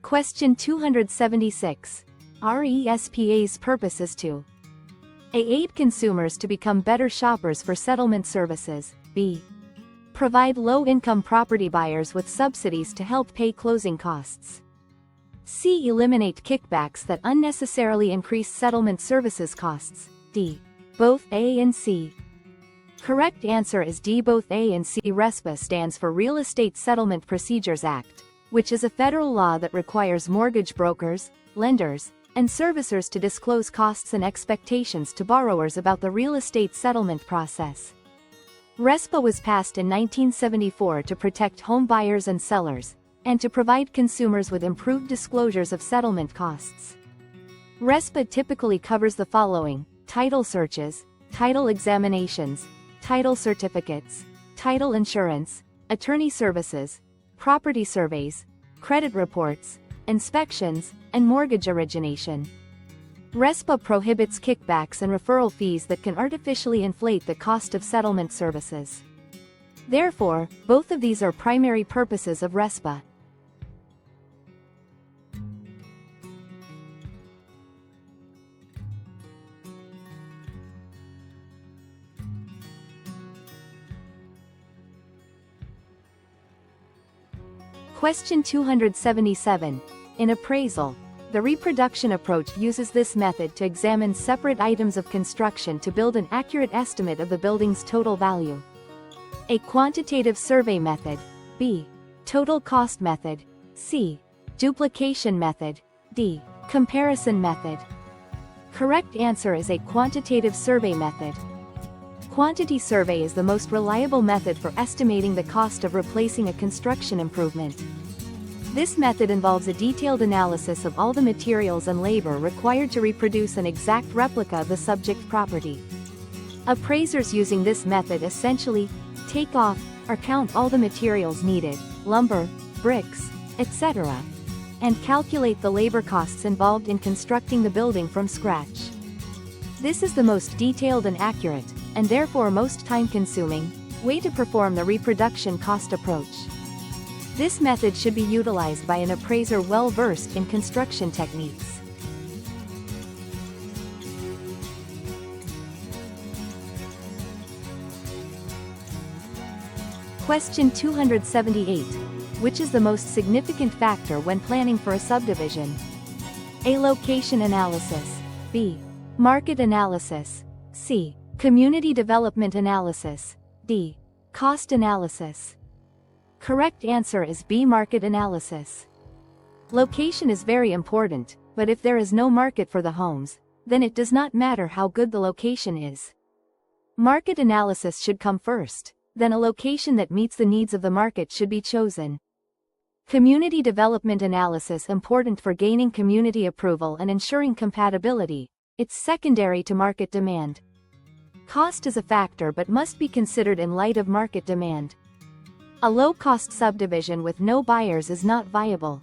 Question 276. RESPA's purpose is to A. Aid consumers to become better shoppers for settlement services. B. Provide low-income property buyers with subsidies to help pay closing costs. C. Eliminate kickbacks that unnecessarily increase settlement services costs. D. Both A and C. Correct answer is D. Both A and C. RESPA stands for Real Estate Settlement Procedures Act, which is a federal law that requires mortgage brokers, lenders, and servicers to disclose costs and expectations to borrowers about the real estate settlement process. RESPA was passed in 1974 to protect home buyers and sellers, and to provide consumers with improved disclosures of settlement costs. RESPA typically covers the following: title searches, title examinations, title certificates, title insurance, attorney services, property surveys, credit reports, inspections, and mortgage origination. RESPA prohibits kickbacks and referral fees that can artificially inflate the cost of settlement services. Therefore, both of these are primary purposes of RESPA. Question 277. In appraisal, the reproduction approach uses this method to examine separate items of construction to build an accurate estimate of the building's total value. A. Quantitative survey method. B. Total cost method. C. Duplication method. D. Comparison method. Correct answer is A. Quantitative survey method. Quantity survey is the most reliable method for estimating the cost of replacing a construction improvement. This method involves a detailed analysis of all the materials and labor required to reproduce an exact replica of the subject property. Appraisers using this method essentially take off or count all the materials needed, lumber, bricks, etc., and calculate the labor costs involved in constructing the building from scratch. This is the most detailed and accurate, and therefore most time-consuming, way to perform the reproduction cost approach. This method should be utilized by an appraiser well-versed in construction techniques. Question 278. Which is the most significant factor when planning for a subdivision? A. Location analysis. B. Market analysis. C. Community development analysis. D. Cost analysis. Correct answer is B. Market analysis. Location is very important, but if there is no market for the homes, then it does not matter how good the location is. Market analysis should come first, then a location that meets the needs of the market should be chosen. Community development analysis important for gaining community approval and ensuring compatibility. It's secondary to market demand. Cost is a factor but must be considered in light of market demand. A low-cost subdivision with no buyers is not viable.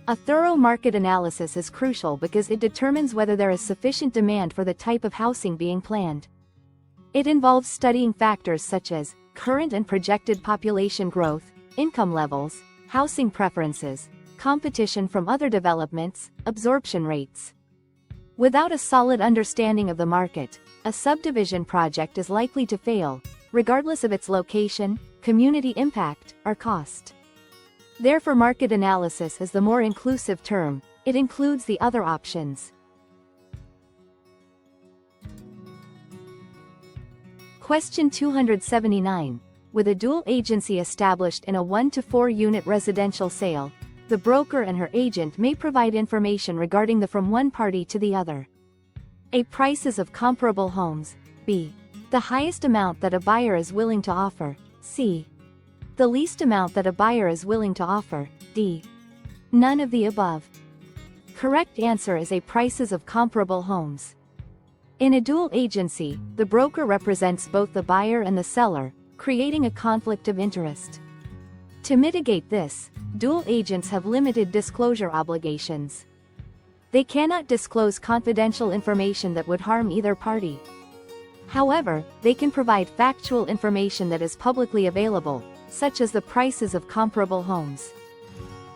A thorough market analysis is crucial because it determines whether there is sufficient demand for the type of housing being planned. It involves studying factors such as current and projected population growth, income levels, housing preferences, competition from other developments, absorption rates. Without a solid understanding of the market, a subdivision project is likely to fail, regardless of its location, community impact, or cost. Therefore, market analysis is the more inclusive term. It includes the other options. Question 279. With a dual agency established in a 1 to 4 unit residential sale, the broker and her agent may provide information regarding the from one party to the other. A. Prices of comparable homes. B. The highest amount that a buyer is willing to offer. C. The least amount that a buyer is willing to offer. D. None of the above. Correct answer is A. Prices of comparable homes. In a dual agency, the broker represents both the buyer and the seller, creating a conflict of interest. To mitigate this, dual agents have limited disclosure obligations. They cannot disclose confidential information that would harm either party. However, they can provide factual information that is publicly available, such as the prices of comparable homes.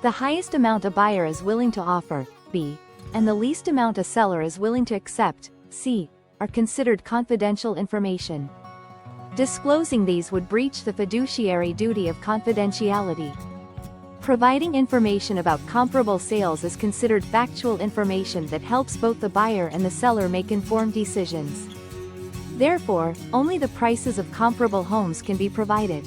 The highest amount a buyer is willing to offer, B, and the least amount a seller is willing to accept, C, are considered confidential information. Disclosing these would breach the fiduciary duty of confidentiality. Providing information about comparable sales is considered factual information that helps both the buyer and the seller make informed decisions. Therefore, only the prices of comparable homes can be provided.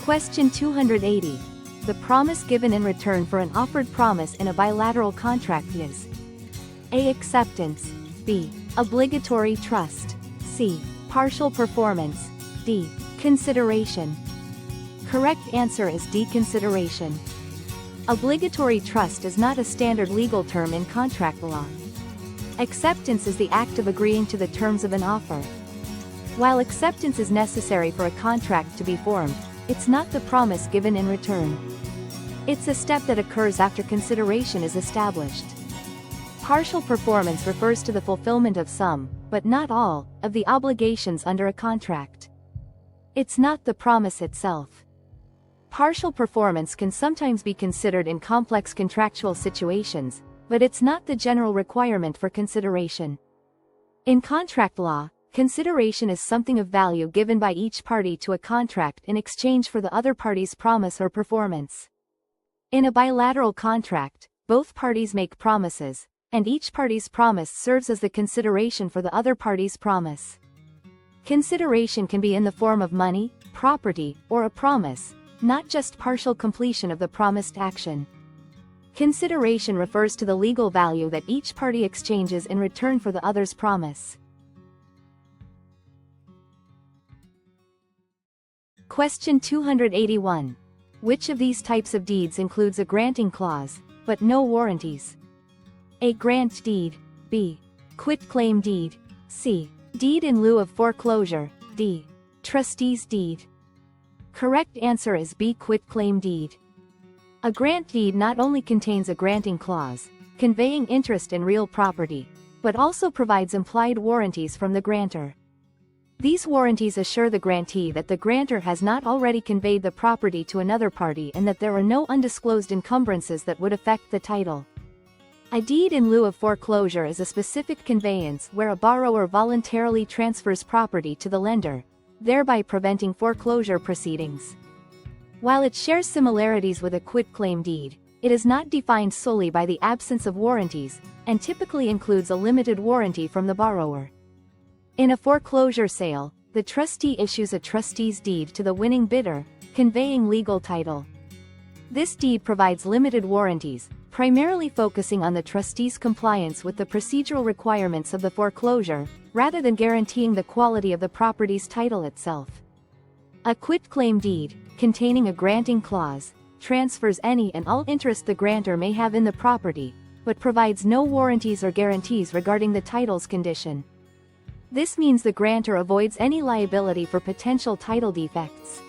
Question 280. The promise given in return for an offered promise in a bilateral contract is: A. Acceptance, B. Obligatory trust, C. Partial performance, D. Consideration. Correct answer is D. Consideration. Obligatory trust is not a standard legal term in contract law. Acceptance is the act of agreeing to the terms of an offer. While acceptance is necessary for a contract to be formed, it's not the promise given in return. It's a step that occurs after consideration is established. Partial performance refers to the fulfillment of some, but not all, of the obligations under a contract. It's not the promise itself. Partial performance can sometimes be considered in complex contractual situations, but it's not the general requirement for consideration. In contract law, consideration is something of value given by each party to a contract in exchange for the other party's promise or performance. In a bilateral contract, both parties make promises, and each party's promise serves as the consideration for the other party's promise. Consideration can be in the form of money, property, or a promise, not just partial completion of the promised action. Consideration refers to the legal value that each party exchanges in return for the other's promise. Question 281. Which of these types of deeds includes a granting clause, but no warranties? A. Grant deed, B. Quitclaim deed, C. Deed in lieu of foreclosure, D. Trustee's deed. Correct answer is B. Quitclaim deed. A grant deed not only contains a granting clause, conveying interest in real property, but also provides implied warranties from the grantor. These warranties assure the grantee that the grantor has not already conveyed the property to another party and that there are no undisclosed encumbrances that would affect the title. A deed in lieu of foreclosure is a specific conveyance where a borrower voluntarily transfers property to the lender, thereby preventing foreclosure proceedings. While it shares similarities with a quitclaim deed, it is not defined solely by the absence of warranties, and typically includes a limited warranty from the borrower. In a foreclosure sale, the trustee issues a trustee's deed to the winning bidder, conveying legal title. This deed provides limited warranties, primarily focusing on the trustee's compliance with the procedural requirements of the foreclosure, rather than guaranteeing the quality of the property's title itself. A quitclaim deed, containing a granting clause, transfers any and all interest the grantor may have in the property, but provides no warranties or guarantees regarding the title's condition. This means the grantor avoids any liability for potential title defects.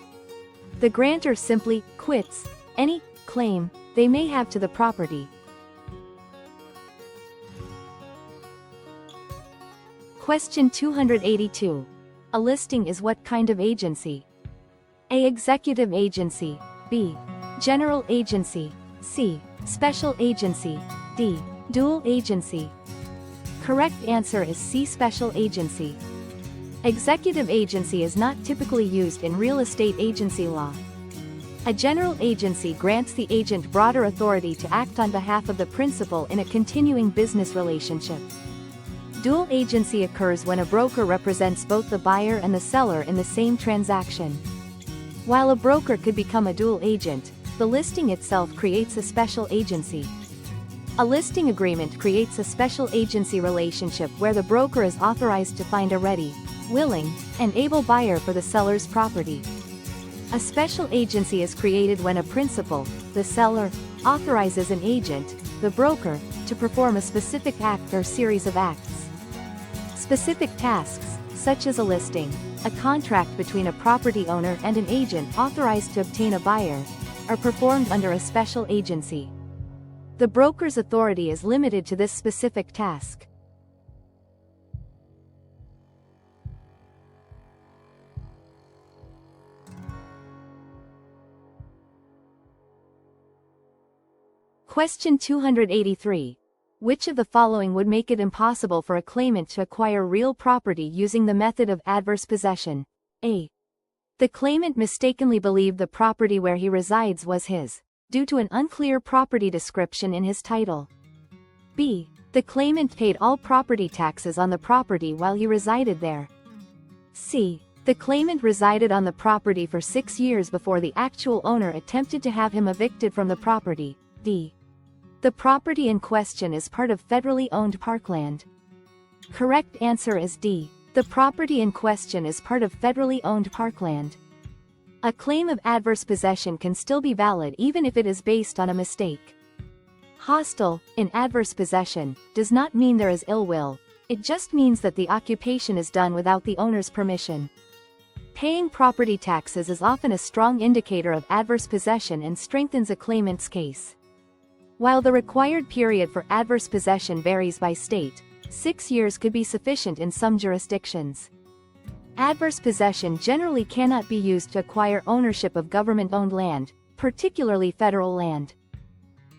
The grantor simply quits any claim they may have to the property. Question 282. A listing is what kind of agency? A. Executive agency, B. General agency, C. Special agency, D. Dual agency. Correct answer is C. Special agency. Executive agency is not typically used in real estate agency law. A general agency grants the agent broader authority to act on behalf of the principal in a continuing business relationship. Dual agency occurs when a broker represents both the buyer and the seller in the same transaction. While a broker could become a dual agent, the listing itself creates a special agency. A listing agreement creates a special agency relationship where the broker is authorized to find a ready, willing, and able buyer for the seller's property. A special agency is created when a principal, the seller, authorizes an agent, the broker, to perform a specific act or series of acts. Specific tasks, such as a listing, a contract between a property owner and an agent authorized to obtain a buyer, are performed under a special agency. The broker's authority is limited to this specific task. Question 283. Which of the following would make it impossible for a claimant to acquire real property using the method of adverse possession? A. The claimant mistakenly believed the property where he resides was his, due to an unclear property description in his title. B. The claimant paid all property taxes on the property while he resided there. C. The claimant resided on the property for 6 years before the actual owner attempted to have him evicted from the property. D. The property in question is part of federally owned parkland. Correct answer is D. The property in question is part of federally owned parkland. A claim of adverse possession can still be valid even if it is based on a mistake. Hostile, in adverse possession, does not mean there is ill will, it just means that the occupation is done without the owner's permission. Paying property taxes is often a strong indicator of adverse possession and strengthens a claimant's case. While the required period for adverse possession varies by state, 6 years could be sufficient in some jurisdictions. Adverse possession generally cannot be used to acquire ownership of government-owned land, particularly federal land.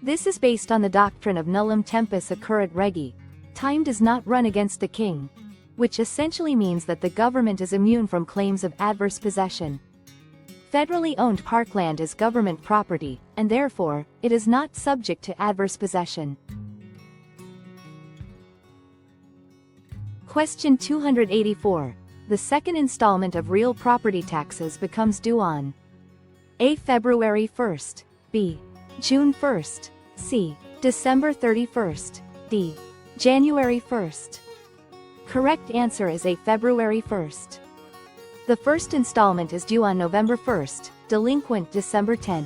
This is based on the doctrine of nullum tempus occurret regi, time does not run against the king, which essentially means that the government is immune from claims of adverse possession. Federally owned parkland is government property, and therefore, it is not subject to adverse possession. Question 284. The second installment of real property taxes becomes due on A. February 1st, B. June 1st, C. December 31st, D. January 1st. Correct answer is A. February 1st. The first installment is due on November 1st, delinquent December 10th.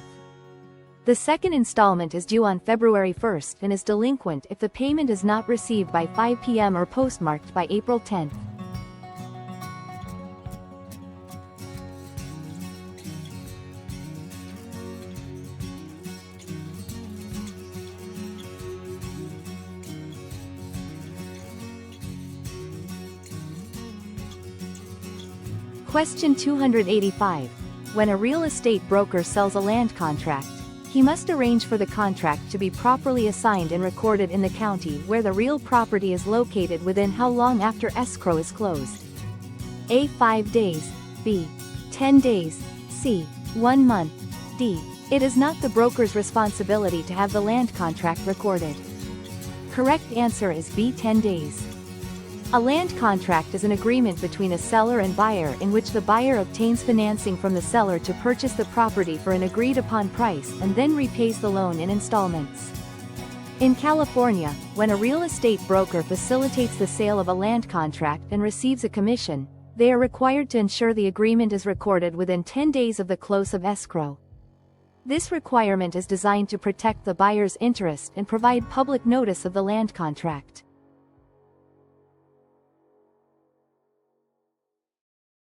The second installment is due on February 1st and is delinquent if the payment is not received by 5 p.m. or postmarked by April 10th. Question 285. When a real estate broker sells a land contract, he must arrange for the contract to be properly assigned and recorded in the county where the real property is located within how long after escrow is closed? A. 5 days, B. 10 days, C. 1 month, D. It is not the broker's responsibility to have the land contract recorded. Correct answer is B. 10 days. A land contract is an agreement between a seller and buyer in which the buyer obtains financing from the seller to purchase the property for an agreed-upon price and then repays the loan in installments. In California, when a real estate broker facilitates the sale of a land contract and receives a commission, they are required to ensure the agreement is recorded within 10 days of the close of escrow. This requirement is designed to protect the buyer's interest and provide public notice of the land contract.